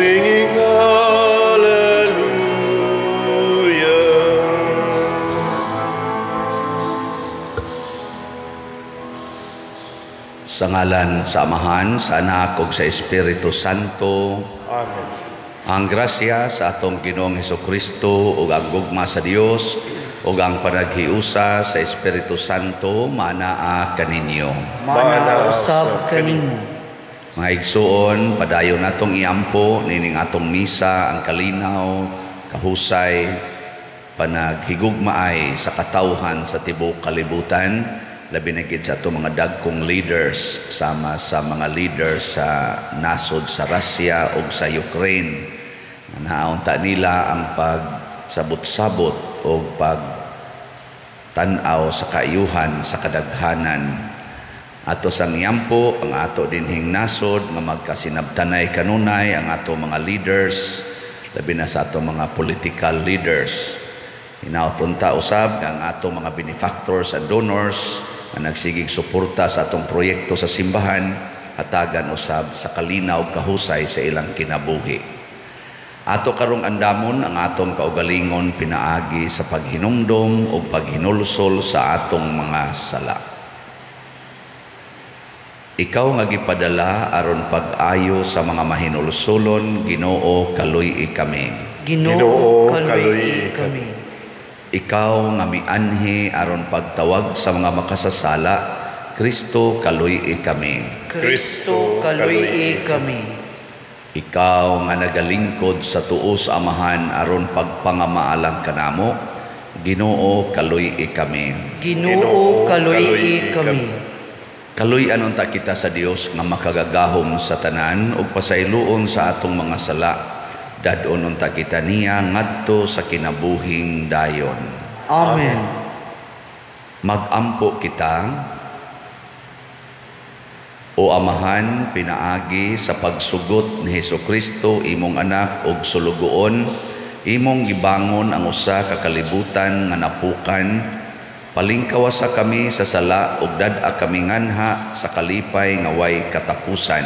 singing hallelujah. Sa ngalan sa Amahan, sa Anak ug sa Espiritu Santo. Amen. Ang grasya sa atong Ginoong Hesukristo ug ang gugma sa Dios ug ang panaghiusa sa Espiritu Santo manaa kaninyo. Mana usab kanimo. Mga igsuon, padayon natong iampo nining atong misa ang kalinaw, kahusay, panaghigugmaay sa katawhan sa tibuok kalibutan, labi na gid sa atong mga dagkong leaders sama sa mga leaders sa nasod sa Russia ug sa Ukraine. Naunta nila ang pagsabot-sabot o pagtanaw sa kaayuhan sa kadaghanan. Ato sang iyampo ang ato dinhing nasod nga magkasinabtanay kanunay ang ato mga leaders, labi na sa ato mga political leaders. Hinaoton ta usab ang ato mga benefactors and donors nga nagsigig suporta sa atong proyekto sa simbahan, hatagan usab sa kalinaw ug kahusay sa ilang kinabuhi. Ato karong andamon ang atong kaugalingon pinaagi sa paghinumdom o paghinulsol sa atong mga sala. Ikaw nga gipadala aron pag-ayo sa mga mahinulsolon, Ginoo kaluy kami. Ginoo kaluy kami. Ikaw nga mianhi aron pagtawag sa mga makasasala, Kristo kaluy kami. Kristo kaluy kami. Ikaw nga nagalingkod sa tuo sa Amahan aron pagpangamaalang kanamo, Ginoo kaluy kami. Ginoo kaluy kami. Kaluy-an unta kita sa Dios nga makagagahom sa tanan ug pasayloon sa atong mga sala. Dadon unta kita niya ngadto sa kinabuhing dayon. Amen. Magampo kita, o Amahan, pinaagi sa pagsugot ni Hesukristo imong anak ug sulugoon, imong gibangon ang usa ka kalibutan nga napukan. Palingkawasa kami sa sala ug dad-a kami nganha sa kalipay nga way katapusan.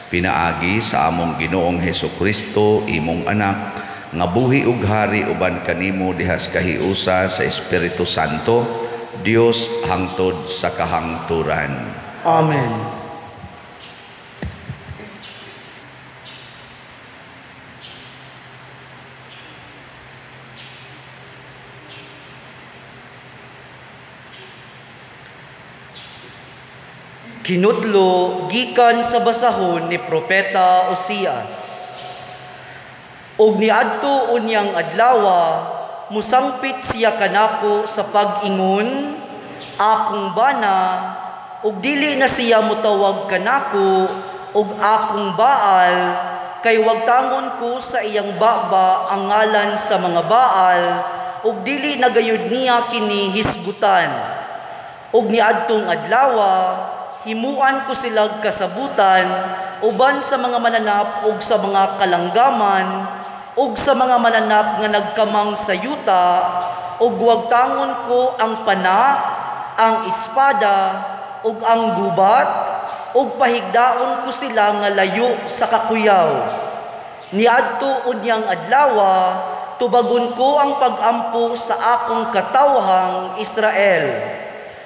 Pinaagi sa among Ginoong Hesukristo imong anak nga buhi ug hari uban kanimo dihas kahiusa sa Espiritu Santo, Dios hangtod sa kahangturan. Amen. Kinutlo gikan sa basahon ni Propeta Osias. Og niadto unyang adlawa, musangpit siya kanako sa pag-ingon, akong bana, og dili na siya mutawag kanako, og akong baal, kay wagtangon ko sa iyang baba ang ngalan sa mga baal, og dili nagayud niya kini hisgutan. Og niadtong adlawa, himuan ko sila kasabutan uban sa mga mananap ug sa mga kalanggaman ug sa mga mananap nga nagkamang sa yuta ug wagtangon ko ang pana, ang espada ug ang gubat ug pahigdaon ko sila nga layo sa kakuyaw. Niadto unyang adlawa tubagon ko ang pag-ampo sa akong katawhang Israel.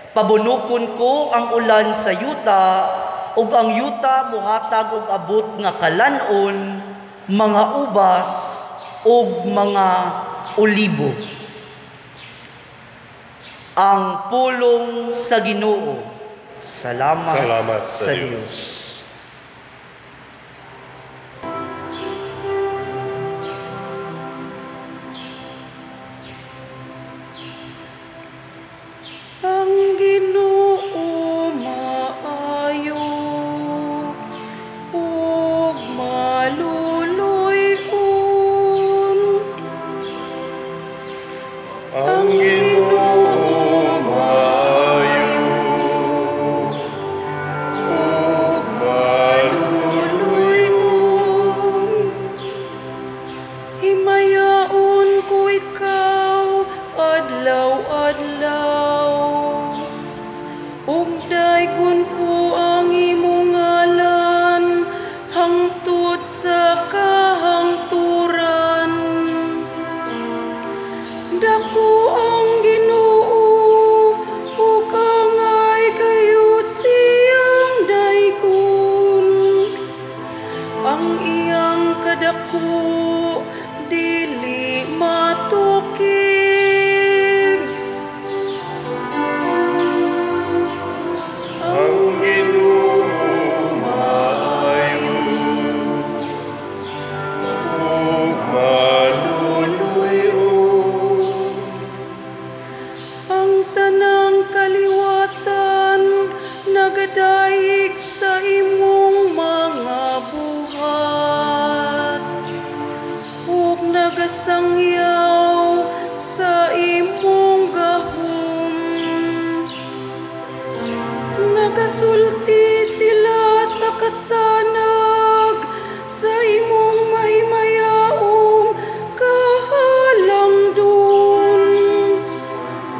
Pabunukon ko ang ulan sa yuta, ug ang yuta muhatag og abot nga kalanon, mga ubas, ug mga olibo. Ang pulong sa Ginoo. Salamat sa Diyos. kadako dili matukib. Ang Ginoo maayo ug maluluyo. Ang tanang kaliwatan nagadayeg sa imong mga buhat ug nagasangyaw sa imong gahom. Nagasulti sila sa kasanag sa imong mahimayaong kahalangdon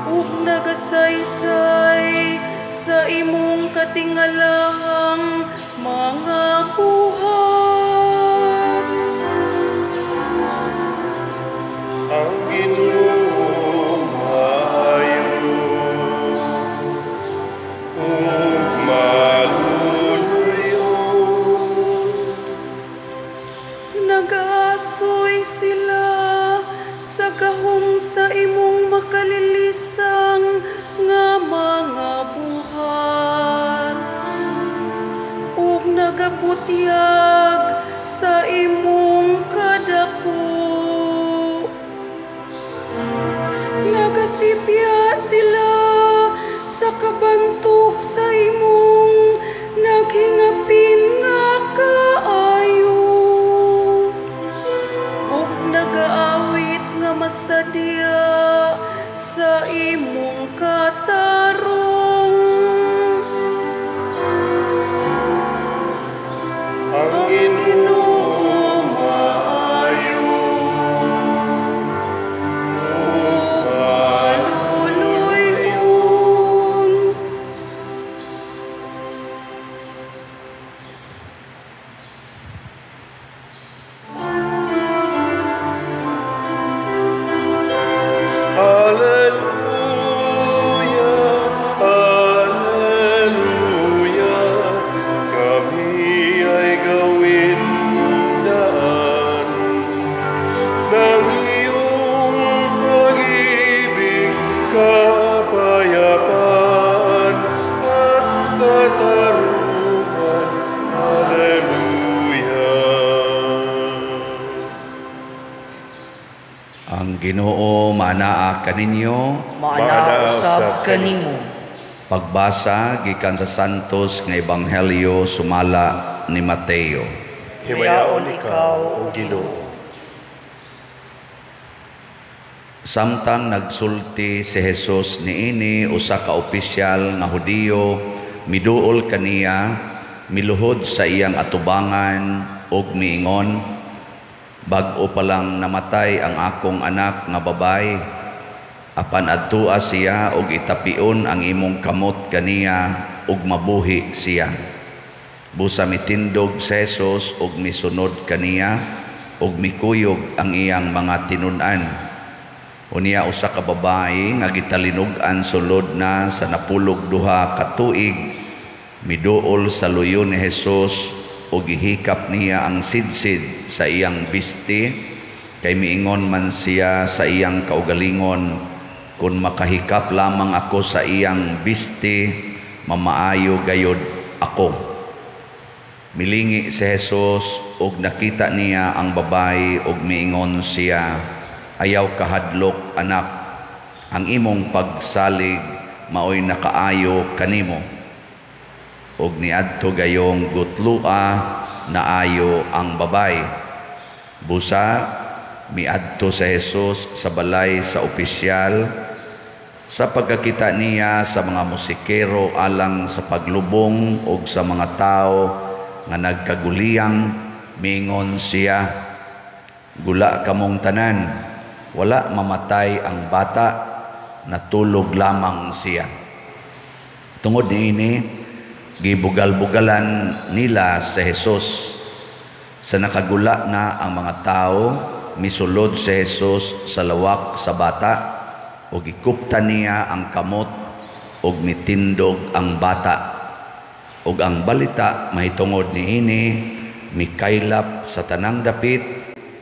ug nagasaysay sa imong katingalahang mga buhat. Ang Ginoo maayo ug maluluyo. Nag-aasoy sila sa gahom sa imong makalilisang nga mga buhat ug nagabutyag sa imong kadako. Nagasipya sila sa kabantog sa imong naghingapin nga kaayo ug nagaawit nga masadya sa imong katarong. Ang Ginoo maayo ug Maluluyon. Hallelujah, hallelujah. Kami ay gawin mong daan ng iyong pag-ibig, kapayapaan at katarungan. Hallelujah. Ang Ginoo manaa kaninyo. Maana usab kanimo. Pagbasa gikan sa Santos nga Ebanghelyo sumala ni Mateo. Himayaon ikaw, O Ginoo. Samtang nagsulti si Jesus niini usa ka opisyal nga Hudiyo, miduol kaniya, miluhod sa iyang atubangan ug miingon, bag-o pa lang namatay ang akong anak nga babay, apan adtua siya ug itapion ang imong kamot kaniya ug mabuhi siya. Busa mitindog si Jesus ug misunod kaniya ug mikuyog ang iyang mga tinun-an. Unya usa ka babayi nga gitalinog-an sulod na sa napulog duha ka tuig, miduol sa luyo ni Jesus ug gihikap niya ang sidsid sa iyang bisti, kay miingon man siya sa iyang kaugalingon, kung makahikap lamang ako sa iyang bisti, mamaayo gayod ako. Milingi si Jesus ug nakita niya ang babayi ug miingon siya, ayaw kahadlok anak, ang imong pagsalig maoy nakaayo kanimo. Ug niadto gayong gutlua naayo ang babay. Busa miadto si Jesus sa balay sa opisyal. Sa pagkakita niya sa mga musikero alang sa paglubong ug sa mga tao nga nagkaguliyang, miingon siya, gula kamong tanan, wala mamatay ang bata, natulog lamang siya. Tungod niini, gibugal-bugalan nila sa Jesus. Sa nakagula na ang mga tao, misulod si Jesus sa lawak sa bata, o gikuptan niya ang kamot, o mitindog ang bata. O ang balita mahitungod niini, mikaylap sa tanang dapit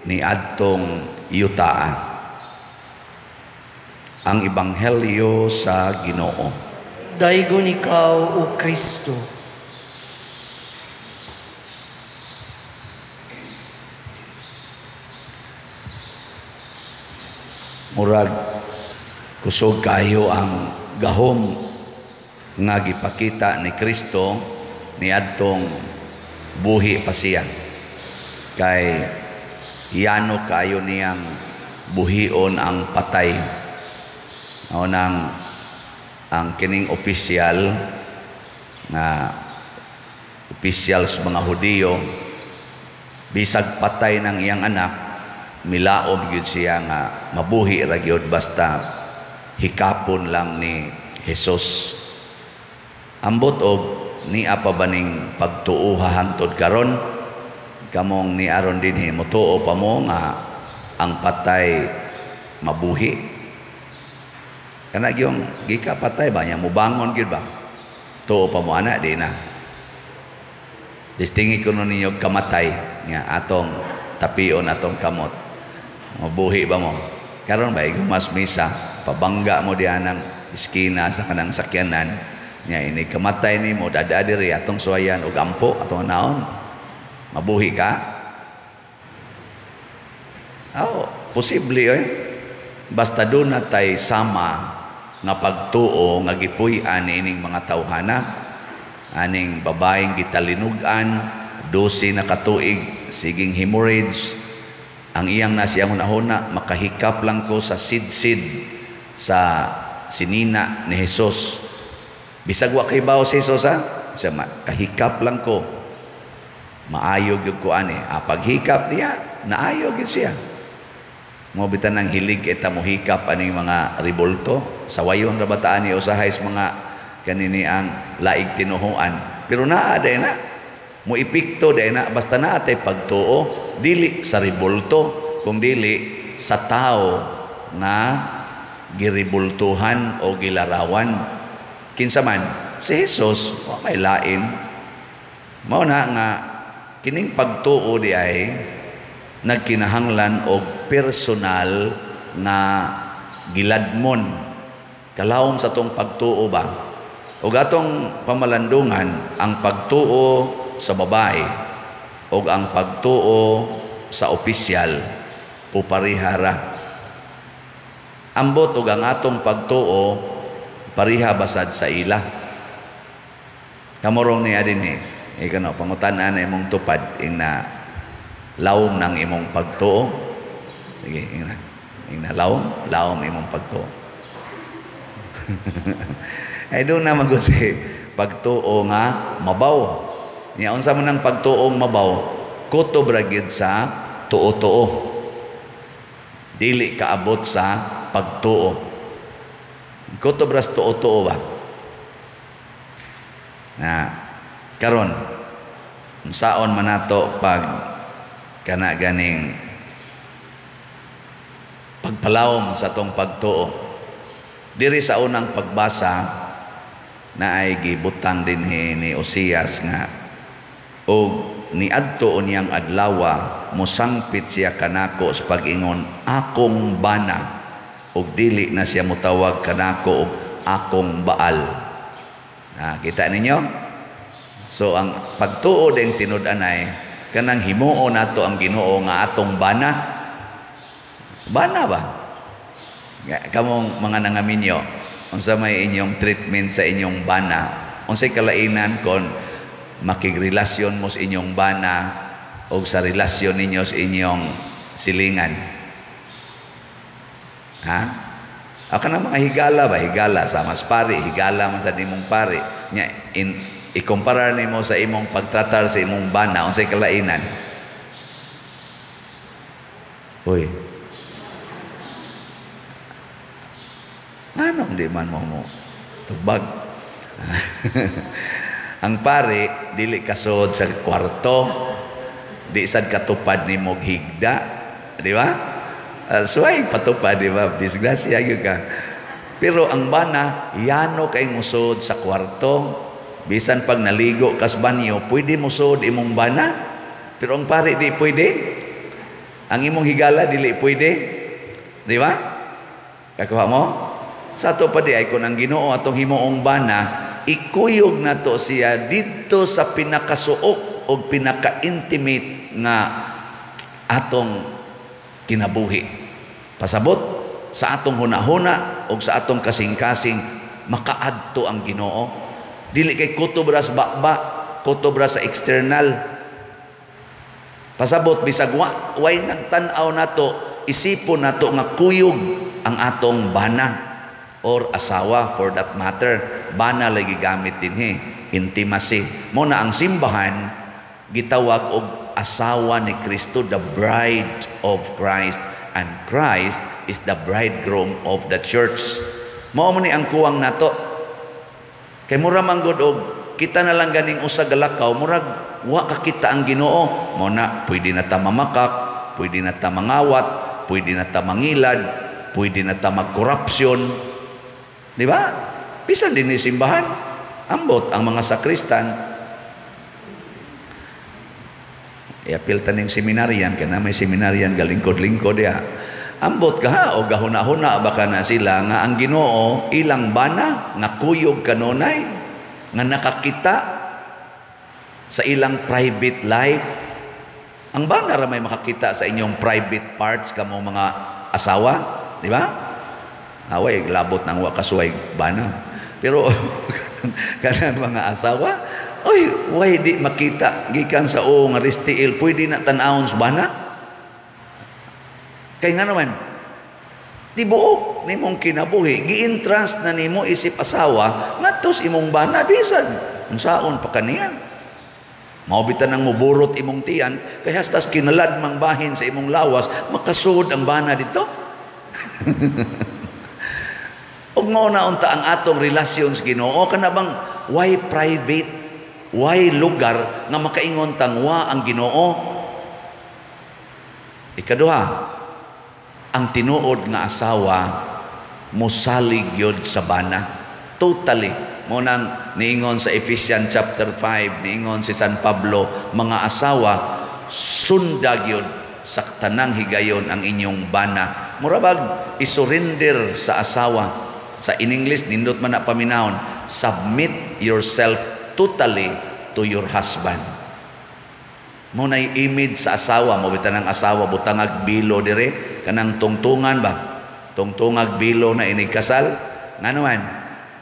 ni adtong yutaa. Ang Ebanghelyo sa Ginoo. Daygon ikaw, O Kristo. Murag kusog kayo ang gahom nga gipakita ni Kristo ni adtong buhi pa siya. Kay yano kayo niyang buhion ang patay. O nang ang kining opisyal sa mga Hudiyo, bisag patay ng iyang anak, milaom gyud siya nga mabuhi ra gyud basta hikapon lang ni Hesus. Ambot og ni apa baning pagtuuha hangtod karon, kamong ni aron dinhi motuo pa mo nga ang patay mabuhi. Kana gyung gika patay ba nya mobangon gyud ba? Tuo pa mo ana di na. Distingi kuno ninyo kamatay nga atong tapion atong kamot. Mabuhi ba mo? Karon ba igumas misa, pabangga mo diyan ng iskina sa kanang sakyanan, nya ini kamatay nimo dada diri atong suwayan og ampo atong naon. Mabuhi ka? Posible basta doon na tay sama nga pagtuo nga gipuy-an ining mga tawhana, aning babaeng gitalinugan 12 na katuig siging hemorrhage. Ang iyang nasiyang hunahuna, makahikap lang ko sa sidsid sa sinina ni Hesus. Bisag wa kay bawo si Hesus siya makahikap lang ko. Maayog yung kuan paghikap niya, naayog yun siya. Mo bitan ng hilig kita mo hikap aning mga ribulto. Sawayon ra bataan ni usahay sa mga kanini ang laig tinuhuan. Pero naa day na. Mo ipikto day na basta naa tay pagtuo. Dili sa ribulto, kung dili sa tao na giribultuhan o gilarawan. Kinsa man, si Jesus, may lain. Mao na nga, kining pagtuo di ay nagkinahanglan og personal nga giladmon. Kalawom sa tong pagtuo ba? O gatong pamalandungan, ang pagtuo sa babae o ang pagtuo sa opisyal puparihara. Ambot og ang atong pagtuo pariha basad sa ila. Kamorong niya din ikano pangutan-an imong tupad ina lawom ng imong pagtuo. Sige, ina lawom imong pagtuo. Ay doon na magusi pagtuo nga mabaw. Niya unsa man ang pagtuong mabaw, kutob ra gyud sa tuo-tuo. Dili kaabot sa pagtuo. Kutob ra sa tuo-tuo ba? Na karon unsaon man nato pag kana ganing pagpalawom sa tong pagtuo. Diri sa unang pagbasa na ay gibutang dinhi ni Osias nga o niadto niyang adlawa mosangpit siya kanako sa pag-ingon akong bana ug dili na siya motawag kanako og akong Baal. Kita ninyo? So ang pagtuo ding tinud-anay kanang himuo nato ang Ginoo nga atong bana. Bana ba? Kamong mga nangaminyo, unsa may inyong treatment sa inyong bana? Unsay kalainan kon makigrelasyon mo sa inyong bana o sa relasyon ninyo sa inyong silingan? Ako na mga higala ba? Higala sa mas pari, higala man sa imong pari. Ikumpara nimo sa imong pagtratar sa imong bana, unsay kalainan? Uy. Anong di man mo tubag? Ang pare dili kasod sa kwarto, di sad katupad ni mog higda, di ba? Suway patupad, di ba? Disgrasya gyud ka. Pero ang bana yano kay musod sa kwarto, bisan pag naligo kas banyo, pwede musod imong bana. Pero ang pare di pwede. Ang imong higala dili pwede. Di ba? Kakuha mo? Sa ato pa di ay kung ang Ginoo atong himuong bana, ikuyog na to siya dito sa pinakasuok o pinaka-intimate nga atong kinabuhi. Pasabot sa atong hunahuna o sa atong kasing-kasing makaadto ang Ginoo. Dili kay kutob ra sa bakba, kutob ra sa external. Pasabot bisag way nagtan-aw nato, isipon nato nga kuyog ang atong bana or asawa for that matter. Bana lagi gamit dinhi, intimacy. Mo na ang simbahan gitawag og asawa ni Kristo, the bride of Christ, and Christ is the bridegroom of the church. Mao man ni ang kuwang nato. Kay mura man gud og kita na lang ganing usa galakaw, murag wa ka kita ang Ginoo. Mo na pwede na ta mamakak, pwede na ta mangawat, pwede na ta mangilad, pwede na ta magkorupsyon. Di ba? Bisan din ni simbahan, ambot ang mga sakristan. Iapil taning seminaryan, kaya na may seminaryan galingkod-lingkod ya. Ambot ka ha, o gahuna-huna baka na sila nga ang Ginoo ilang bana nga kuyog kanunay nga nakakita sa ilang private life. Ang bana ra may makakita sa inyong private parts kamo mga asawa, di ba? Away labot nang wa kasuway bana. Pero kanang mga asawa, oy, way di makita gikan sa nga ristiil, pwede na tan-awon sa bana. Kay nga naman, tibuok nimong kinabuhi, gi-entrance na nimo isip asawa, ngadtos imong bana bisan unsaon pa kaniya. Maubitan nang muburot imong tiyan, kay hastas kinalad mang bahin sa imong lawas, makasud ang bana dito. Og mao na unta ang atong relasyon sa Ginoo, kana bang why private, why lugar nga makaingon tangwa ang Ginoo. Ikaduha, ang tinuod nga asawa mosalig yod sa bana totally. Mo nang niingon sa Ephesians chapter 5, niingon si San Pablo, mga asawa sundag yod sa tanang higayon ang inyong bana. Murabag isurrender sa asawa. Sa in English, nindot man na paminahon, submit yourself totally to your husband. Mo na image sa asawa, mo bitan ng asawa, butangag bilo dire, kanang tungtungan ba? Tungtungag bilo na inigkasal. Nga naman,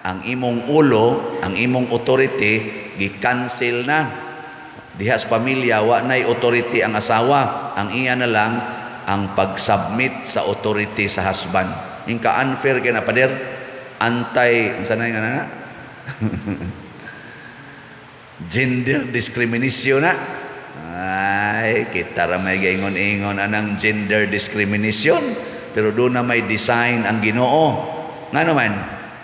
ang imong ulo, ang imong authority, gi-cancel na. Diha sa pamilya, wa na'y authority ang asawa. Ang iya na lang, ang pag-submit sa authority sa husband. Yung ka-unfair kaya na, pader, sana nga na gender discrimination na. Ay, kita ra may gaingon-ingon anang gender discrimination, pero doon na may design ang Ginoo. Nga naman,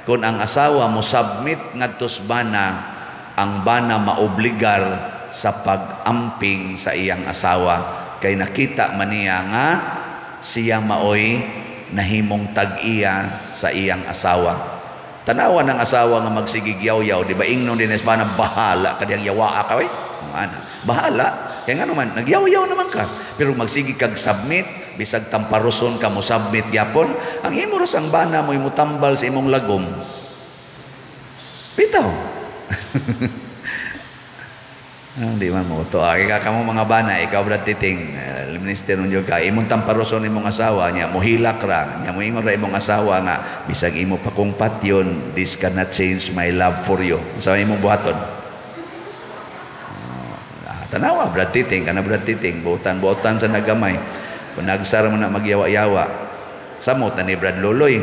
kung ang asawa mo submit ngadtos bana, ang bana maobligar sa pag-amping sa iyang asawa, kay nakita man niya nga siya maoy nahimong tag-iya sa iyang asawa. Tanawa ng asawa nga magsigigyaw-yaw, di ba? Ingnon din es bana, bahala ka diyang yawa ka, bahala. Kaya nga naman, nagyaw-yaw naman ka. Pero magsigi kag submit, bisag tamparuson ka mo submit yapon, ang imuros ang bana mo imutambal sa imong lagom. Bitaw. Di man mo to. Kaya ka mo mga bana, ikaw brad titing, minister nung ka, imong tamparoson imong asawa niya, muhilak ra, niya mo ingon ra imong asawa nga, bisag imo pa kong patyon, this cannot change my love for you. Sa imong buhaton. Tanawa, brad titing, kana brad titing, buotan sa nagamay. Kung nagsara mo na magyawa-yawa, samot na ni Brad Loloy.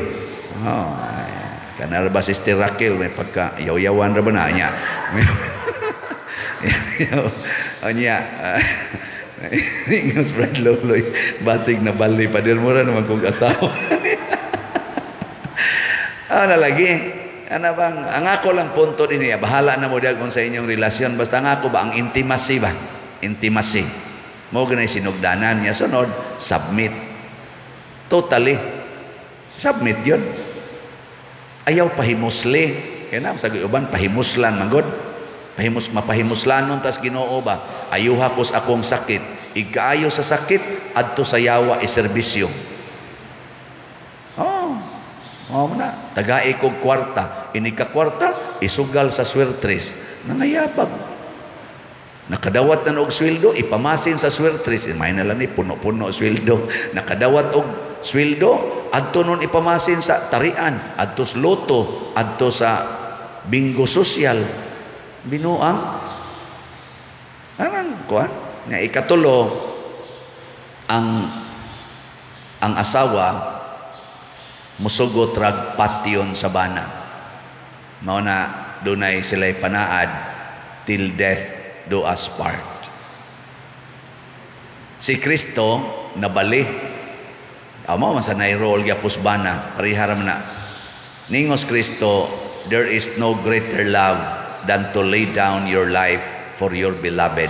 Kana ba Sister Raquel, may pagka yaw-yawan ra ba na niya. Anya ingos Brad Loloy basig na bali pa din mo ra naman kung asawa. Ano lagi? Ano bang ang ako lang punto din niya, bahala na mo diag kung sa inyong relasyon, basta nga ako ba ang intimacy ba? Intimacy. Mo ganay sinugdanan niya, sunod submit. Totally. Submit yun. Ayaw pahimusli. Kaya na sa uban pahimuslan man god. mapahimuslanon tas Ginoo ba, ayuha ko sa akong sakit, igkaayo sa sakit adto sa yawa iserbisyo. Na tagai kog kwarta, ini ka kwarta isugal sa swertres, nangayabag. Nakadawat na og sweldo, ipamasin sa swertres, may na lang ni puno-puno sweldo. Nakadawat og sweldo, adto nun ipamasin sa tarian, adto sa loto, adto sa bingo social. Binuang anang kuan nga ikatulo, ang asawa musugot rag patyon sa bana. Mao na dunay sila'y panaad, till death do us part. Si Kristo nabali. Amo man sa nairol gyapos bana, pariharam na. Ningos Kristo, there is no greater love than to lay down your life for your beloved.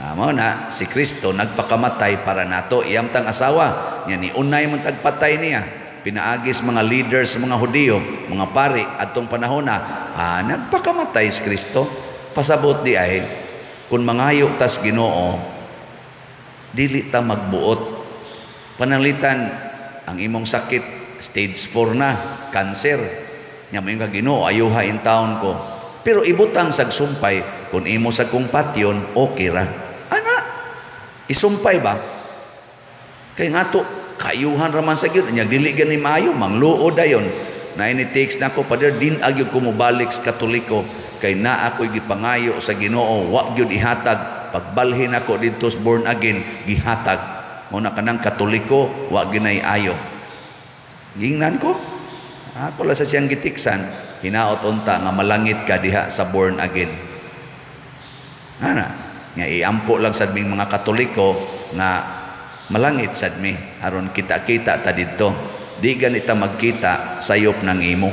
Amo na si Kristo nagpakamatay para nato. Iyam tang asawa nya ni unay man tagpatay niya. Pinaagis mga leaders, mga Hudiyo, mga pari atong panahon na nagpakamatay si Kristo. Pasabot di ay kung mangayo tas Ginoo, dili ta magbuot. Pananglitan ang imong sakit stage 4 na, cancer. Nya mo yung Ginoo, ayuha in taon ko. Pero ibutang sag sumpay, kung imo sa kong patyon, okay ra. Ana, isumpay ba? Kay nga to, kayuhan raman sa gyud, nya dili gani maayo, mangluod ayon. Na ini takes na ko, pader din agyo ko mobalik sa Katoliko, kay na ako'y gipangayo sa Ginoo, wa gyud ihatag. Pagbalhin ako dito sa born again, gihatag. Muna ka ng Katoliko, wa ginay ayo. Gingnan ko, ako lang sa siyang gitiksan, hinaot unta nga malangit ka diha sa born again. Ana, nga iampo lang sa ming mga Katoliko nga malangit sad mi aron kita-kita ta didto. Di ganita magkita sayop ng imo.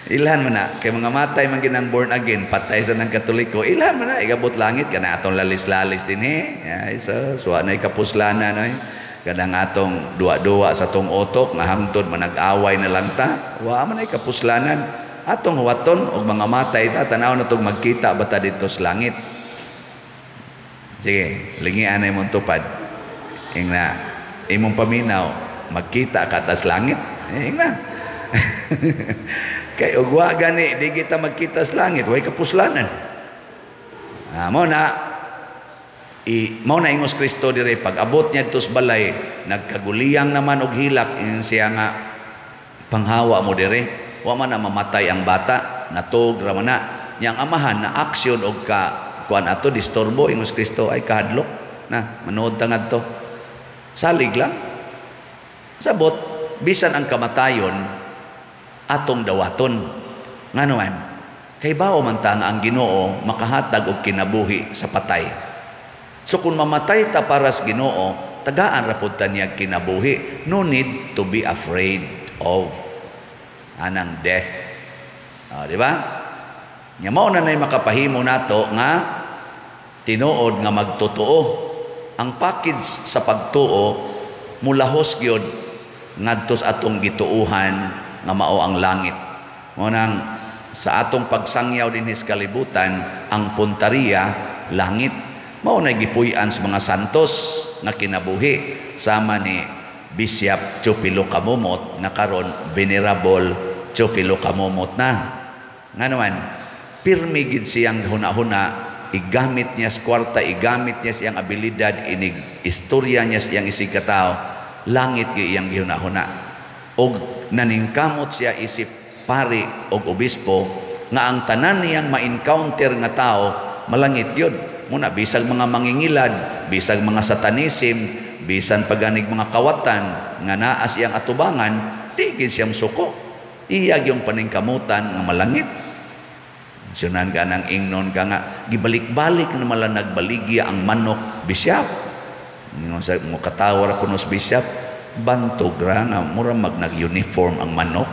Ilhan man na kay mga matay man ginang born again, patay sa ng Katoliko. Ilhan man na igabot langit kana atong lalis-lalis din isa suwa na kapuslanan ay kadang atong duwa-duwa sa tong otok nga hangtod manag-away na lang ta. Wa man ay kapuslanan atong huwaton og mga matay ta tanaw na tong magkita bata dito sa langit. Sige, lingian na imong tupad. Ing na, imong paminaw, magkita ka tas langit. Ing na. Kay ugwa gani, di kita magkita sa langit, way kapuslanan. Mao na ingos Kristo dire, pag abot niya ito sa balay, nagkaguliyang naman og hilak, siya nga panghawa mo dire. Wa man na mamatay ang bata, natog raman na. Yang amahan na aksyon og kuan ato disturbo ingos Kristo ay kahadlok na manood tangad to salig lang sabot bisan ang kamatayon atong dawaton nganuan kay bao man ta nga ang Ginoo makahatag og kinabuhi sa patay. So kung mamatay ta para sa Ginoo, tagaan ra pud ta niya kinabuhi. No need to be afraid of anang death. Di ba? Nya mao na nay makapahimo nato nga tinuod nga magtotoo. Ang package sa pagtuo mulahos gyud ngadto sa atong gituuhan nga mao ang langit. Mao nang sa atong pagsangyaw dinhi sa kalibutan, ang punteriya langit. Mao na gipuy-an sa mga santos nga kinabuhi sama ni Bishop Chupilo Kamumot nga karon Venerable Chupilo Kamumot na. Nganuman pirmi gid siyang huna-huna, igamit niya sa kwarta, igamit niya siyang abilidad, inig istorya niya siyang isikataw, langit gi iyang gihuna-huna. Og naningkamot siya isip pari og obispo nga ang tanan niyang ma-encounter nga tao malangit yun. Muna bisag mga mangingilad, bisag mga satanism, bisan paganig mga kawatan nga naa siyang atubangan, di gid siyang suko. Iyag yung paningkamutan nga malangit. Sunan ka ng ingnon ka nga gibalik-balik na mala nagbaligya ang manok Bishop. Mo katawar kuno sa Bishop, bantog ra nga mura mag nag-uniform ang manok.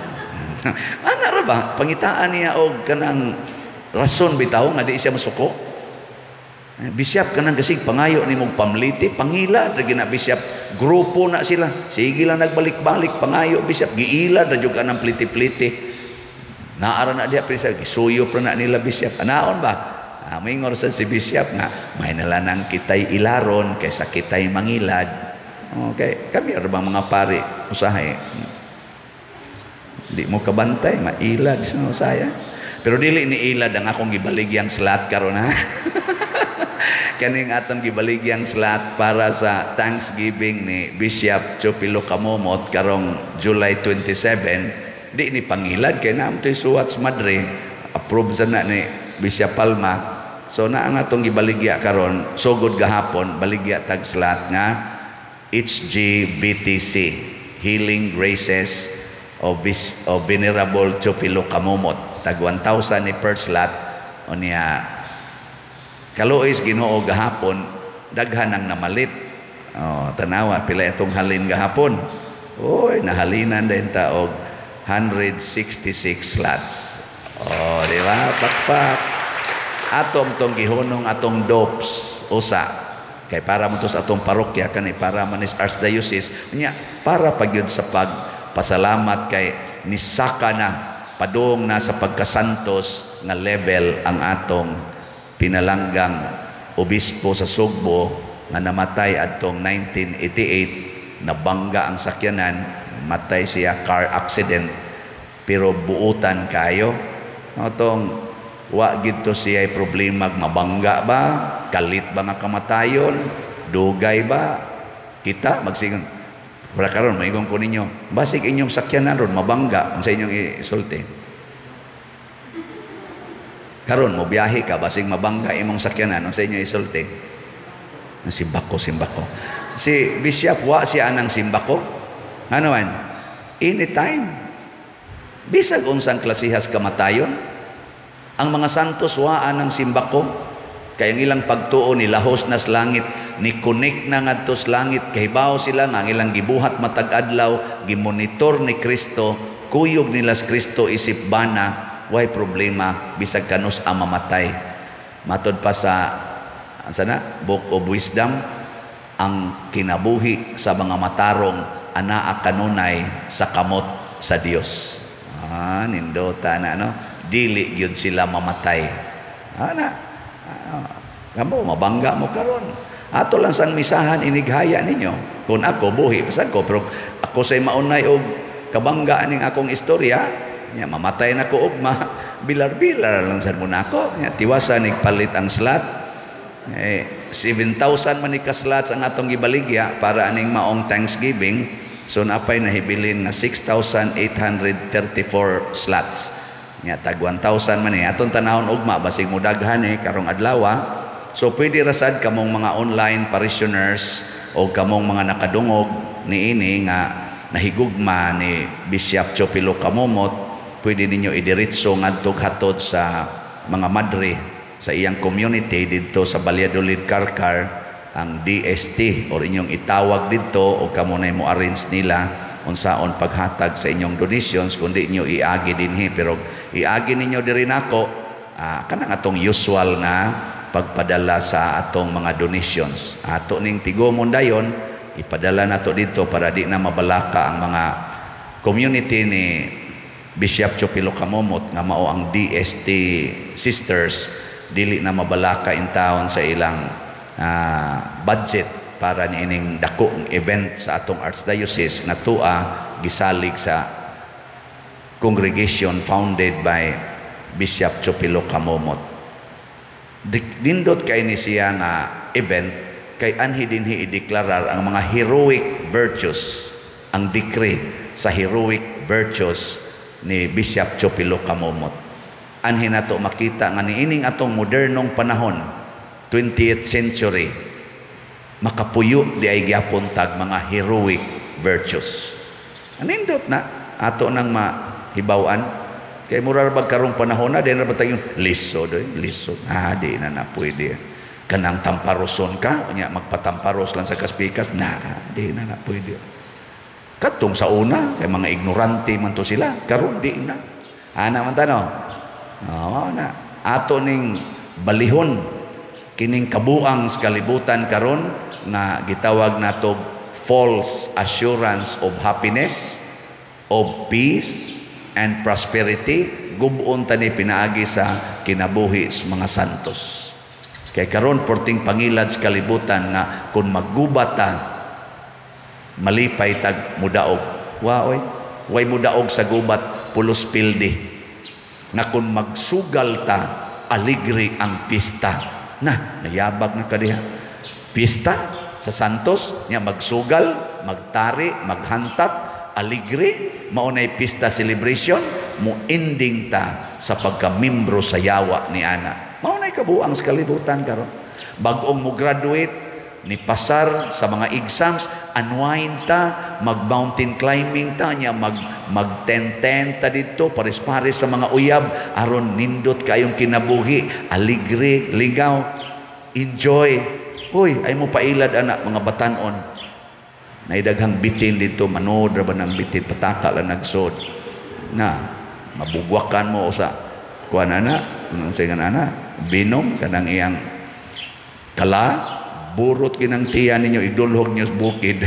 Ana ra ba pangitaan niya og kanang rason bitaw nga di siya masuko. Bishop kanang gasig pangayo ni mong pamliti, pangila ra gina Bishop, grupo na sila. Sige lang nagbalik-balik pangayo Bishop, giila ra jud kanang pliti-pliti. Naara na diya prisa gisuyo pa na nila Bishop. Anaon ba? Mingor sa si Bishop nga may nalanang kitay ilaron kaysa kitay mangilad. Okay, kami bang mga pari usahay. Di mo kabantay mailad no saya. Pero dili ni ilad ang akong gibaligyang slot karon ha. Kaning atong gibaligyang slot para sa Thanksgiving ni Bishop Chopilo Kamomot karong July 27. Di ni pangilad kay naam to'y suwats Madre approve na ni Bishop Palma. So na ang atong gibaligya karon sugod gahapon baligya tag slot nga HGVTC Healing Graces of Venerable Chopilo Kamomot tag 1,000 ni per slot o niya kaluoy Ginoo gahapon daghan ang namalit. Tanawa pila itong halin gahapon. Oy nahalinan din ta og 166 slots. Di ba? Pakpak. Atong tong gihunong atong DOPS usa kay para mo to sa atong parokya kani para manis Archdiocese nya para pagyud sa pagpasalamat kay nisaka na padung na sa pagkasantos nga level ang atong pinalanggang obispo sa Sugbo nga namatay adtong 1988 nabangga ang sakyanan matay siya car accident pero buutan kayo atong wa gid to siya problema mabangga ba kalit ba nga kamatayon dugay ba kita magsingon para karon maingong ko ninyo basig inyong sakyanan ron mabangga unsa inyong isulti karon mo biyahe ka basig mabangga imong sakyanan unsa inyo isulti simbako si Bishop wa siya anang simbako ano man anytime bisag unsang klasihas kamatayon ang mga santos wa anang simbako kay ang ilang pagtuo ni lahos nas langit ni connect na ngadto sa langit kay bawo sila nga ang ilang gibuhat matag adlaw gimonitor ni Kristo kuyog nila sa Kristo isip bana way problema bisag kanus ang mamatay matod pa sa Book of Wisdom ang kinabuhi sa mga matarong anaa kanunay sa kamot sa Dios nindota na no dili gyud sila mamatay kamo mabangga mo karon ato lang sang misahan inighaya ninyo kung ako buhi pasag ko pero ako say maunay og kabangga ning akong istorya mamatay na ko og bilar-bilar lang sad mo nako tiwasan nigpalit ang slot 7,000 man ni ka slots ang atong gibaligya para aning maong Thanksgiving so napay nahibilin na 6,834 slots tag 1,000 man ni atong tanawon ugma basig mo daghan karong adlaw so pwede rasad kamong mga online parishioners o kamong mga nakadungog niini nga nahigugma ni Bishop Chopilo Kamomot pwede ninyo idiretso ngadtog hatod sa mga madre sa iyang community dito sa Valladolid Karkar ang DST or inyong itawag dito o kamo na mo arrange nila unsaon paghatag sa inyong donations kundi inyo iagi dinhi pero iagi ninyo diri nako kanang atong usual nga pagpadala sa atong mga donations ato ning tigomon dayon ipadala nato dito para di na mabalaka ang mga community ni Bishop Chopilo Kamomot nga mao ang DST Sisters dili na mabalaka in town sa ilang budget para niining dakong event sa atong Archdiocese nga tua gisalig sa congregation founded by Bishop Chopilo Kamomot. Dindot kay ni siya nga event kay anhi dinhi ideklarar ang mga heroic virtues ang decree sa heroic virtues ni Bishop Chopilo Kamomot. Anhin nato makita nga niining atong modernong panahon 20th century makapuyo di ay gyapon tag mga heroic virtues. Anindot na ato nang mahibaw-an kay mura bag karong panahon na din ra batay liso di na pwede kanang tamparoson ka nya magpatamparos lang sa kaspikas di na pwede. Katong sa una kay mga ignorante man to sila karon di na ana man tanaw na ato ning balihon kining kabuang sa kalibutan karon na gitawag natog false assurance of happiness of peace and prosperity gubon tani pinaagi sa kinabuhi sa mga santos. Kay karon porting pangilad sa kalibutan nga kung maggubat ta, malipay tag mudaog. Way mudaog sa gubat, pulos pildi. Na kung magsugal ta, aligri ang pista. Nayabag na kadiha. Pista sa santos, niya magsugal, magtari, maghantat, aligri, maunay pista celebration, mo ending ta sa pagkamimbro sa yawa ni ana. Maunay kabuang sa kalibutan karon. Bag-ong mo graduate, ni pasar sa mga exams, unwind ta, mag-mountain climbing ta, niya mag-tent ta dito, pares-pares sa mga uyab, aron nindot kayong kinabuhi, aligri, ligaw, enjoy. Uy, ay mo pailad anak, mga batanon. Naidaghang bitin dito, manood ra ba ng bitin, pataka lang nagsod. Mabugwakan mo sa kuan ana, kung sa ana, binom kanang iyang kala, burot kinang tiyan ninyo, idulhog niyo sa bukid.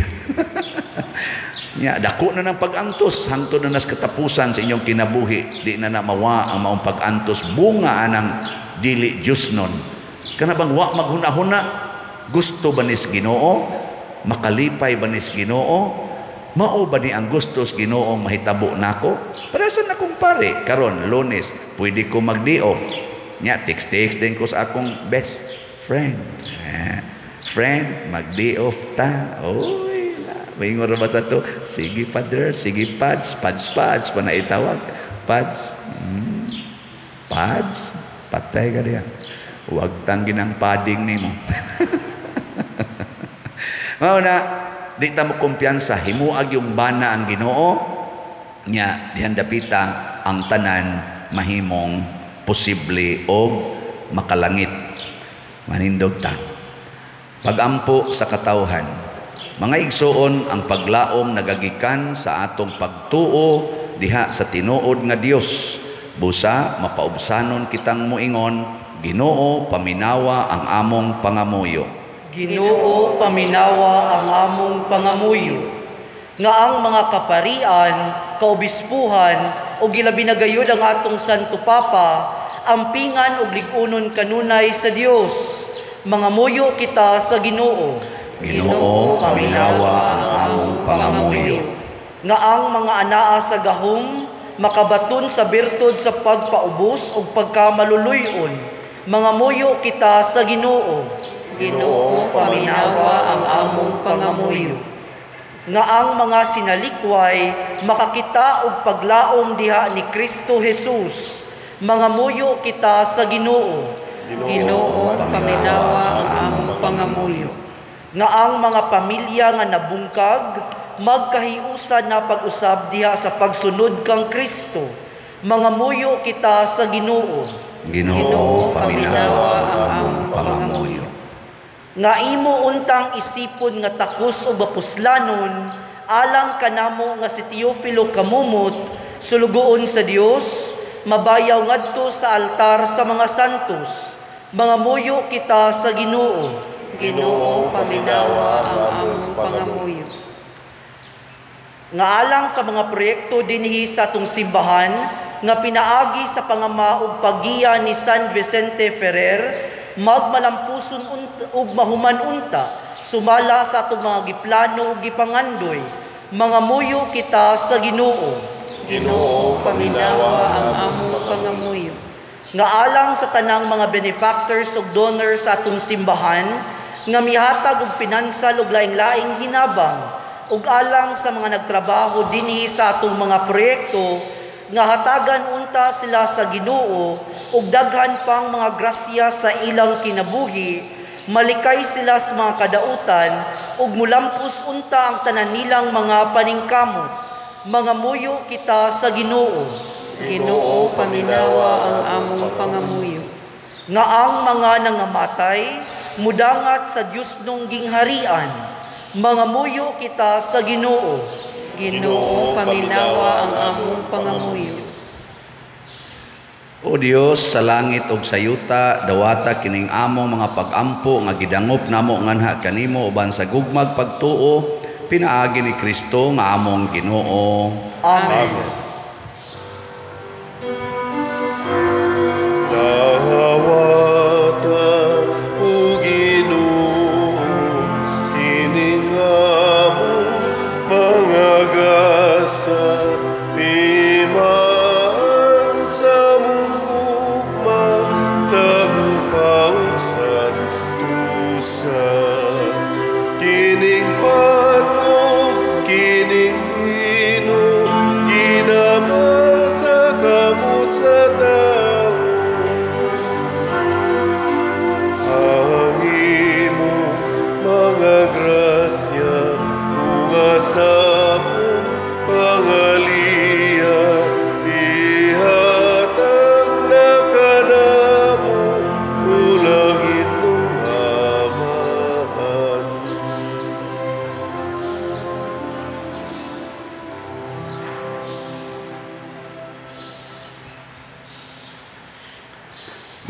Dako na ng pag-antos, hangtod na nas katapusan sa inyong kinabuhi, di na mawa ang maong pag-antos, bunga anang dili Diyos nun. Kanabang wa maghuna-huna, gusto ba nis Ginoo? Makalipay ba nis Ginoo? Mao ba ni ang gustos Ginoong mahitabo nako? Para sa nakong pare, karon Lunes, pwede ko mag-day off. Text din ko sa akong best friend. Friend, mag-day off ta. Uy, mayroon ba sa to? Sige, Father. Sige, Pads. Pads pa na itawag. Pads. Pads. Patay ka diyan. Huwag tanggin ang padding ni mo. Mauna, di ta mo kumpiyansa. Himuag yung bana ang Ginoo. Dihan dapita ang tanan mahimong posible o makalangit. Manindog ta. Pagampo sa katawhan. Mga igsoon, ang paglaom nagagikan sa atong pagtuo diha sa tinuod nga Dios. Busa, mapaubsanon kitang muingon, Ginoo, paminawa ang among pangamuyo. Ginoo, paminawa ang among pangamuyo. Nga ang mga kaparian, kaobispuhan, o gilabi na gayud ang atong Santo Papa, ampingan og lig-unon kanunay sa Dios. Mga muyo kita sa Ginoo. Ginoo, paminawa ang among pangamuyo. Nga ang mga anaa sa gahom, makabaton sa birtud sa pagpaubos o pagkamaluluyon. Mga muyo kita sa Ginoo. Ginoo, paminawa ang among pangamuyo. Nga ang mga sinalikway, makakita og paglaom diha ni Kristo Jesus. Mga muyo kita sa Ginoo. Ginoo, paminawa ang among pangamuyo. Nga ang mga pamilya nga nabungkag, magkahiusan na pag-usab diha sa pagsunod kang Kristo. Mga muyo kita sa Ginoo. Ginoo, paminawa ang among pangamuyo. Nga imo untang isipon nga takos o bapuslanon, alang kanamo nga si Teofilo kamumot, sulugoon sa Dios, mabayaw ngadto sa altar sa mga santos. Mga muyo kita sa Ginoo. Ginoo, paminawa ang among pangamuyo. Nga alang sa mga proyekto dinhi sa atong simbahan, nga pinaagi sa pangama ug paggiya ni San Vicente Ferrer, magmalampuson ug mahuman unta, sumala sa atong mga giplano ug gipangandoy. Mga muyo kita sa Ginoo. Ginoo, paminawa ang among pangamuyo. Nga alang sa tanang mga benefactors ug donors sa atong simbahan, nga mihatag og finansal ug laing-laing hinabang, ug alang sa mga nagtrabaho dinhi sa atong mga proyekto, nga hatagan unta sila sa Ginoo, ug daghan pang mga grasya sa ilang kinabuhi, malikay sila sa mga kadautan, ug mulampos unta ang tanan nilang mga paningkamot. Mga muyo kita sa Ginoo. Ginoo, paminawa ang among pangamuyo. Nga ang mga nangamatay, mudangat sa Dios nung gingharian. Mga muyo kita sa Ginoo. Ginoo, paminawa ang among pangamuyo. O Dios, sa langit ug sa yuta, dawata kining among mga pag-ampo nga gidangop namo nganha kanimo uban sa gugmag pagtuo, pinaagi ni Kristo nga among Ginoo. Amen. santusa kining panog kining inom ginamasa kamot sa tao hangin mo mga grasya ugasap mo pangaliya ihatag na kanamo ulangit ng amahan.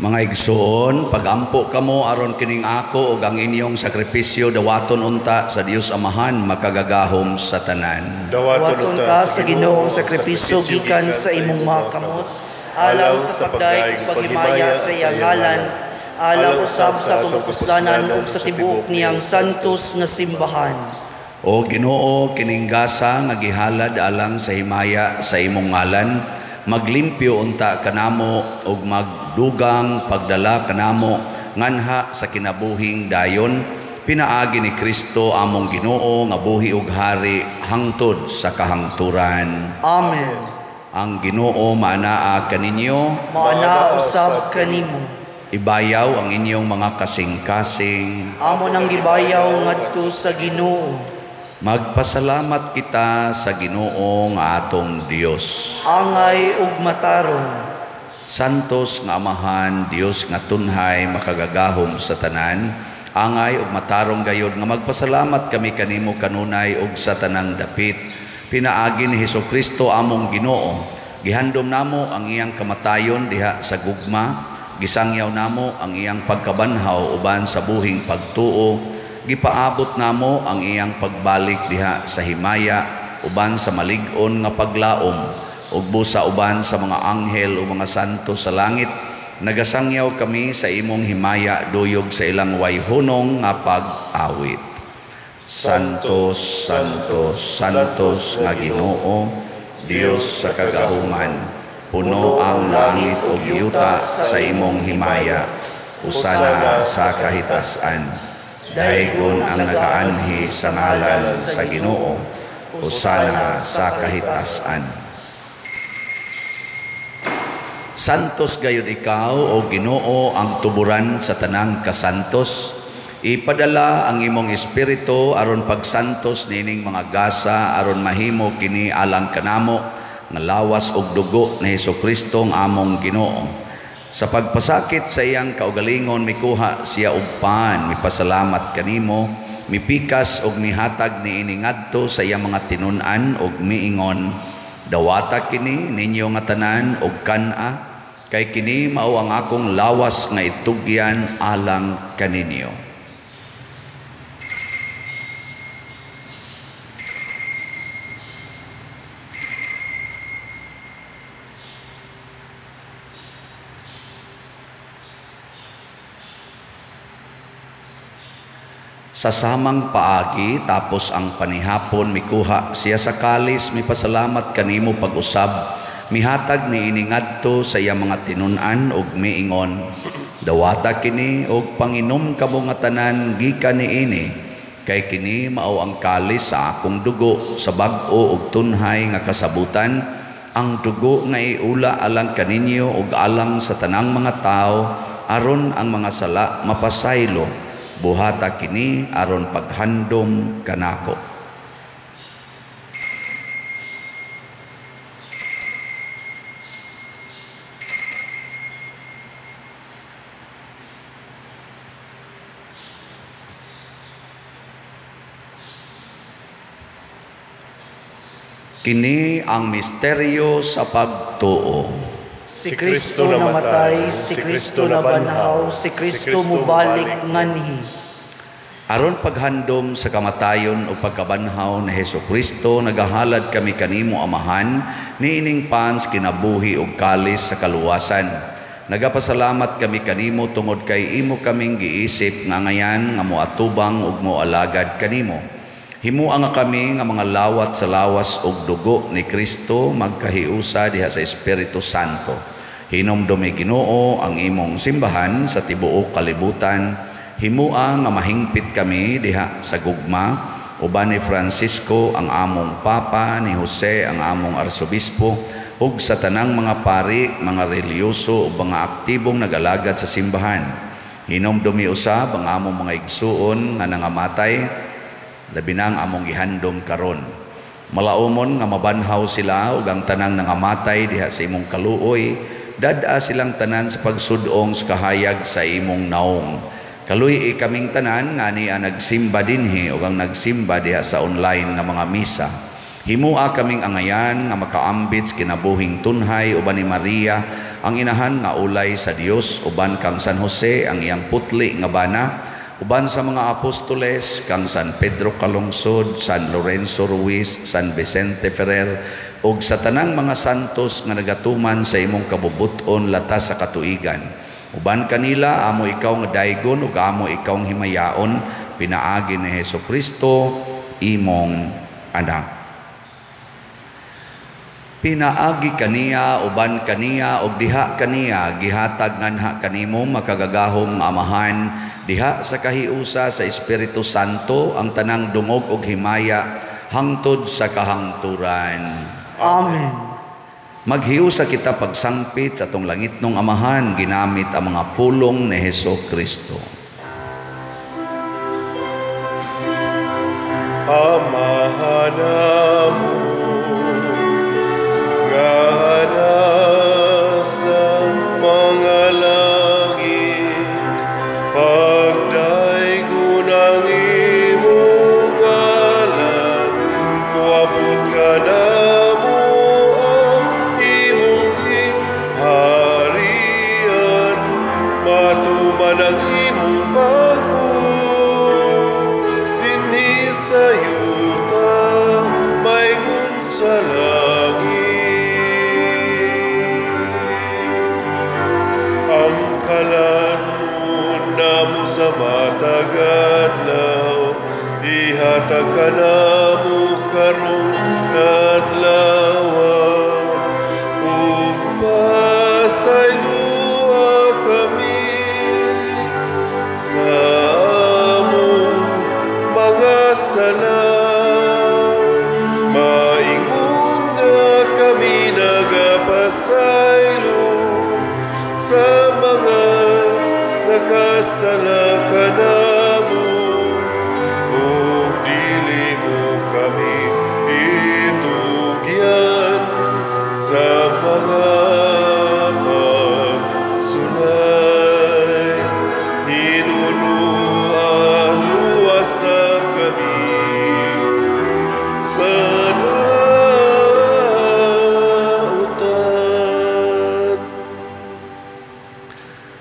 Mga igsoon, pagampo kamo aron kining ako ug ang inyong sakripisyo dawaton unta sa Dios Amahan makagagahom sa tanan. Dawaton ka sa Ginoong sakripisyo gikan sa imong mga kamot, alaw sa pagdaig ug paghimaya sa iyang ngalan, alaw usab sa pagpuslanan ug sa tibuok niyang santos nga simbahan. O Ginoo, kining gasa nga gihalad alang sa himaya sa imong ngalan, maglimpyo unta kanamo ug magdugang pagdala kanamo nganha sa kinabuhing dayon pinaagi ni Kristo among Ginoo nga buhi ug hari hangtod sa kahangturan. Amen. Ang Ginoo maanaa kaninyo, Maana usab kanimo. ibayaw ang inyong mga kasing-kasing. Amo nang gibayaw ngadto sa Ginoo. Magpasalamat kita sa Ginoo nga atong Dios. Angay ug matarong. Santos nga Amahan, Dios nga tunhay makagagahom sa tanan, angay ug matarong gayod nga magpasalamat kami kanimo kanunay ug sa tanang dapit. Pinaagi ni Hesukristo among Ginoo. Gihandom namo ang iyang kamatayon diha sa gugma, gisangyaw namo ang iyang pagkabanhaw uban sa buhing pagtuo. Gipaabot namo ang iyang pagbalik diha sa himaya uban sa malig-on nga paglaom ug busa uban sa mga anghel o mga santo sa langit. Nagasangyaw kami sa imong himaya duyog sa ilang wayhunong nga pag-awit. Santos, Santos, Santos nga Ginoo, Dios sa kagahuman, puno ang langit ug yuta sa imong himaya, usana sa kahitasan. Daigon ang nagaanhi sa ngalan sa Ginoo, usana sa kahitasan. Santos gayud ikaw o Ginoo ang tuburan sa tanang kasantos. Ipadala ang imong espiritu aron pagsantos nining mga gasa aron mahimo kini alang kanamo nga lawas ug dugo ni Hesukristo ang among Ginoo. Sa pagpasakit sa iyang kaugalingon mikuha siya og pan, mipasalamat kanimo, mipikas og nihatag ni iningadto sa iyang mga tinun-an og miingon, dawata kini ninyo nga tanan og kana, kay kini mao ang akong lawas nga itugyan alang kaninyo. Sa samang paagi tapos ang panihapon mikuha siya sa kalis mipasalamat kanimo pag-usab mihatag ni iningadto sa iya mga tinun-an ug miingon dawata kini og panginom kamo nga tanan gikan niini kay kini mao ang kalis sa akong dugo sa bag-o ug tunhay nga kasabutan ang dugo nga iula alang kaninyo ug alang sa tanang mga tao aron ang mga sala mapasaylo. Buhata kini aron paghandom kanako. Kini ang misteryo sa pagtuo. Si Kristo namatay, si Kristo nabanhaw, si Kristo mubalik nganhi. Aron paghandom sa kamatayon o pagkabanhaw ni Hesukristo, nagahalad kami kanimo Amahan, niining pans kinabuhi o kalis sa kaluwasan. Nagapasalamat kami kanimo tungod kay imo kaming giisip nga ngayan nga moatubang ug moalagad kanimo. Himuang nga kami nga mga lawat sa lawas ug dugo ni Kristo magkahiusa diha sa Espiritu Santo. Hinumdumi Ginoo ang imong simbahan sa tibuok kalibutan. Himua nga mahingpit kami diha sa gugma, uban ni Francisco ang among Papa, ni Jose ang among Arsobispo, ug sa tanang mga pari, mga reliyoso ug mga aktibong nag-alagad sa simbahan. Hinumdumi usab ang among mga igsuon nga nangamatay, labi na ang among gihandom karon. Malaumon nga mabanhaw sila ug ang tanang nangamatay diha sa imong kaluoy, dad-a silang tanan sa pagsudong sa kahayag sa imong naong. Kaluy kaming tanan nga niya nagsimba dinhi o ang nagsimba diha sa online nga mga misa. Himua kaming angayan nga makaambit kinabuhing tunhay uban ni Maria ang inahan nga ulay sa Dios, uban kang San Jose ang iyang putli nga bana, uban sa mga apostoles kang San Pedro Calungsod, San Lorenzo Ruiz, San Vicente Ferrer ug sa tanang mga santos nga nagatuman sa imong kabubuton latas sa katuigan. Uban kanila, amo ikaw nga daygon ug amo ikaw nga himayaon, pinaagi ni Hesukristo, imong anak. Pinaagi kaniya, uban kaniya, ug diha kaniya, gihatag nganha kanimo makagagahong amahan, diha sa kahiusa sa Espiritu Santo, ang tanang dungog ug himaya, hangtod sa kahangturan. Amen. Maghiusa kita pagsangpit sa atong langitnong amahan, ginamit ang mga pulong ni Hesukristo. Amahan namo nga nasa mga langit, pagdaygon ang imong ngalan, moabot ka namo ang imong harian, matuman ang imong pagbuot dinhi sa yuta, maygon sa langit. Ang kalanon namo sa matag adlaw, ihatag ka namo karong adlaw, ug pasaylua kami sa among mga sala. Maingon nga kami nagapasaylo sa mga nakasala kanamo, ug dili mo kami itugyan sa mga pagsulay. Hinunuan luwasa kami sa nautan.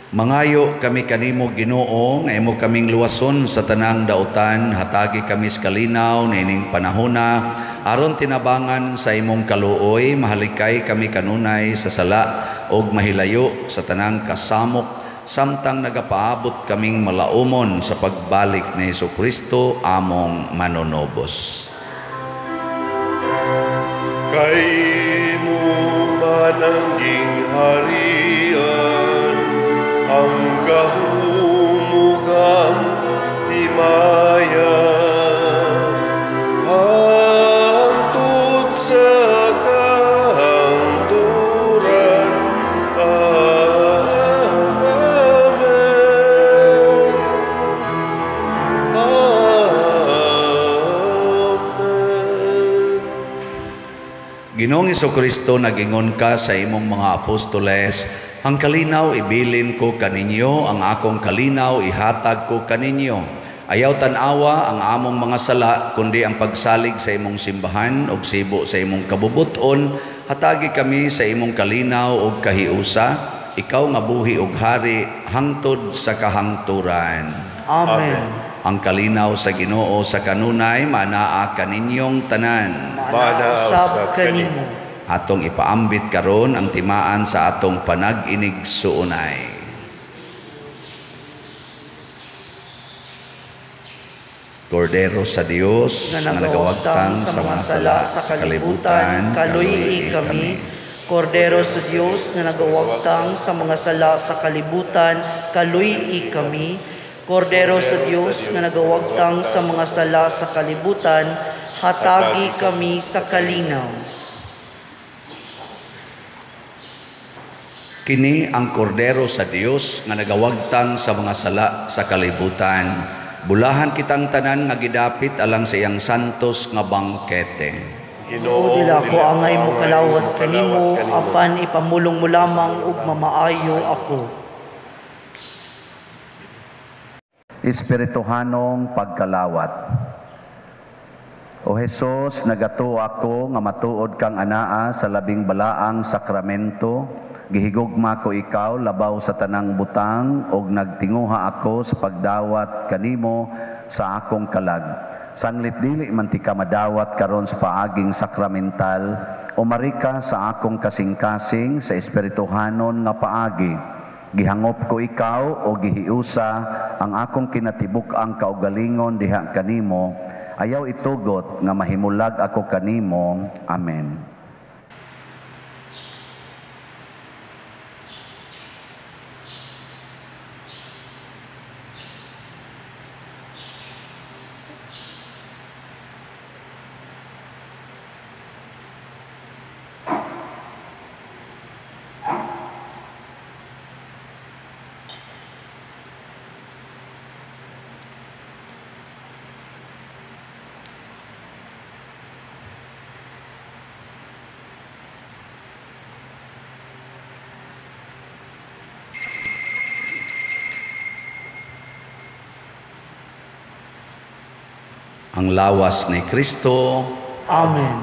Mangayo kami kanimo Ginoo nga imo kaming luwason sa tanang dautan, hatagi kami sa kalinaw nining panahona aron tinabangan sa imong kaluoy, mahalikay kami kanunay sa sala og mahilayo sa tanang kasamok, samtang nagapaabot kaming malaumon sa pagbalik ni Hesukristo among manonobos. Kay mo manangging harian, ang kahumugang himaya, hangtod sa kahangturan. Amen. Amen. Ginoong Hesukristo, nagingon ka sa imong mga apostoles, ang kalinaw ibilin ko kaninyo, ang akong kalinaw ihatag ko kaninyo. Ayaw tanawa ang among mga sala, kundi ang pagsalig sa imong simbahan ug sibo sa imong kabubuton. Hatagi kami sa imong kalinaw ug kahiusa, ikaw nga buhi ug hari hangtod sa kahangturan. Amen. Ang kalinaw sa Ginoo sa kanunay manaa kaninyong tanan. Manausab kanimo. Atong ipaambit karon ang timaan sa atong panag-inig suunay. Kordero sa Dios nga nagawagtang sa mga sala sa kalibutan, kaluyi kami, Kordero sa Dios nga nagawagtang sa mga sala sa kalibutan, kaluy-i kami. Kordero sa Dios nga nagawagtang sa mga sala sa kalibutan, hatagi kami sa kalinaw. Kini ang kordero sa Dios nga nagawagtang sa mga sala sa kalibutan. Bulahan kitang tanan nga gidapit alang sa iyang santos nga bangkete. O dila ko angay mo kalawat kanimo, apan ipamulong mo lamang ug mamaayo ako. Espirituhanong pagkalawat. O Jesus, nagato ako nga matuod kang anaa sa labing balaang sakramento. Gihigugma ko ikaw labaw sa tanang butang ug nagtinguha ako sa pagdawat kanimo sa akong kalag. Sanglit dili man ti ka madawat karon sa paaging sakramental, umarika sa akong kasing-kasing sa espirituhanon nga paagi. Gihangop ko ikaw o gihiusa ang akong kinatibuk-ang kaugalingon diha kanimo. Ayaw itugot nga mahimulag ako kanimo. Amen. Ang lawas ni Kristo. Amen.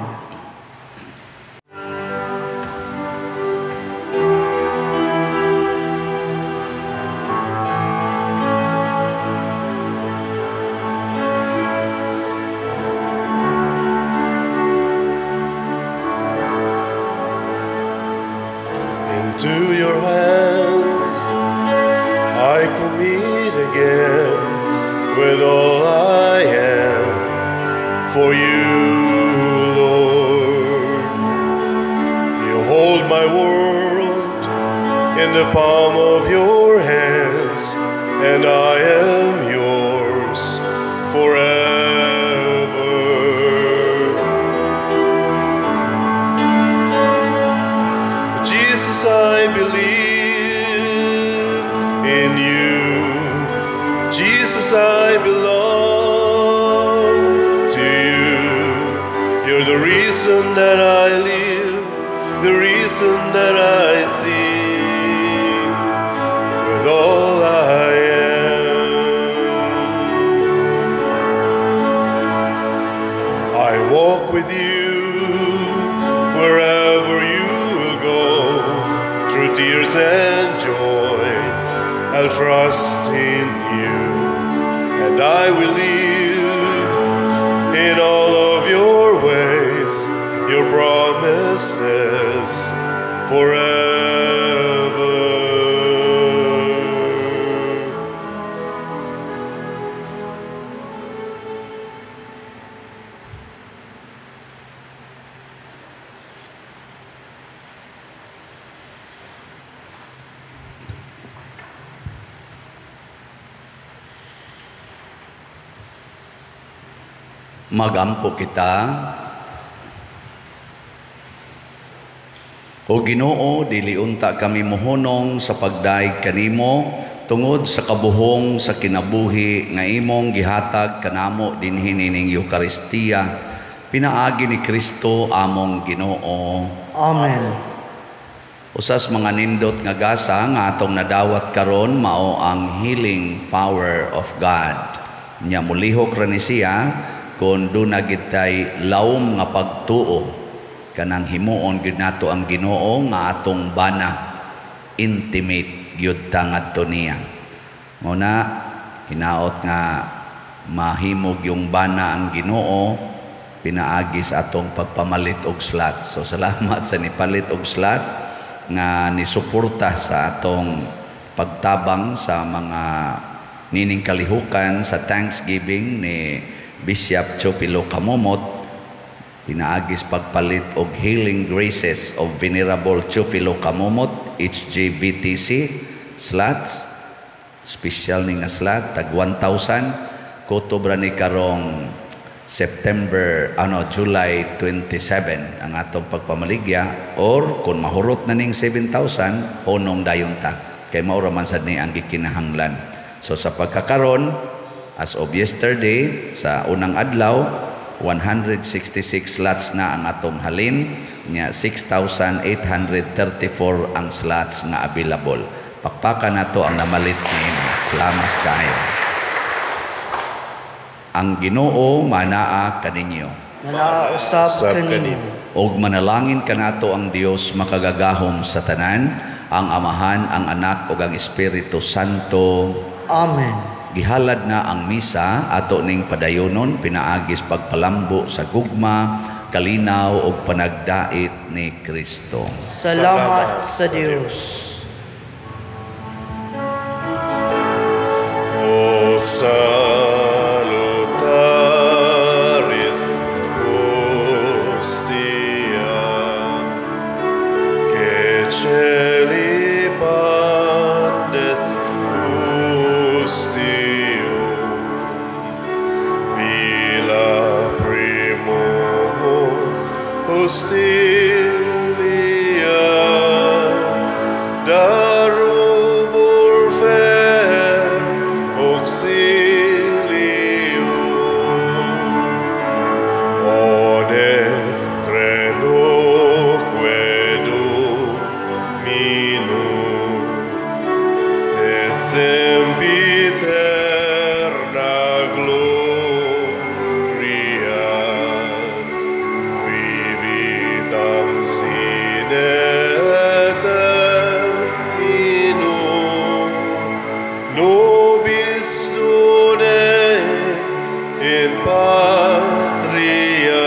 Into your hands I commit again with all I am for you, Lord. You hold my world in the palm of your hands, and I am yours forever. Jesus, I believe in you. Jesus, I belong to you. You're the reason that I live, the reason that I sing with all I am. I walk with you wherever you will go, through tears and joy. I'll trust in you, and I will live in all of your ways, your promises forever. Magampo kita. O Ginoo, dili unta kami mohonong sa pagdaig kanimo tungod sa kabuhong sa kinabuhi nga imong gihatag kanamo dinhi ning Eucharistia. Pinaagi ni Kristo among Ginoo. Amen. Usas mga nindot nga gasa nga atong nadawat karon mao ang healing power of God. Nya mulihok ra ni siya kung doon na gitay laom nga pagtuo kanang himuon gid nato ang Ginoo nga atong bana, intimate gyud ta ngadto niya. Muna hinaot nga mahimog yung bana ang Ginoo pinaagi sa atong pagpamalit og slat. So salamat sa nipalit og slat nga nisuporta sa atong pagtabang sa mga nining kalihukan sa Thanksgiving ni Bishop Chopilo Kamomot pinaagis pagpalit og Healing Graces of Venerable Teofilo Kamumot, HGVTC, slots, special ni nga slot, tag 1,000, kutobra ni karong July 27 ang atong pagpamaligya, or kung mahurot na ning 7,000, honong dayon ta. Kay maura man sad ni ang gikinahanglan. So sa pagkakaron, as of yesterday, sa unang adlaw, 166 slots na ang atong halin, nya 6,834 ang slots nga available. Pakpakan nato ang namalit niini. Salamat kayo. Ang Ginoo manaa kaninyo. Manausab kanimo. Og manalangin kanato ang Dios makagagahom sa tanan, ang Amahan, ang Anak ug ang Espiritu Santo. Amen. Gihalad na ang misa ato ning padayonon, pinaagis pagpalambo sa gugma, kalinaw ug panagdait ni Kristo. Salamat sa Dios. O salutaris hostia, que celi pandes hostio, vila primum hostilia, darubur fer auxilium, one treloque Dominum, sed sempiterna gloria, vivitam sine eternum, nobis tune in patria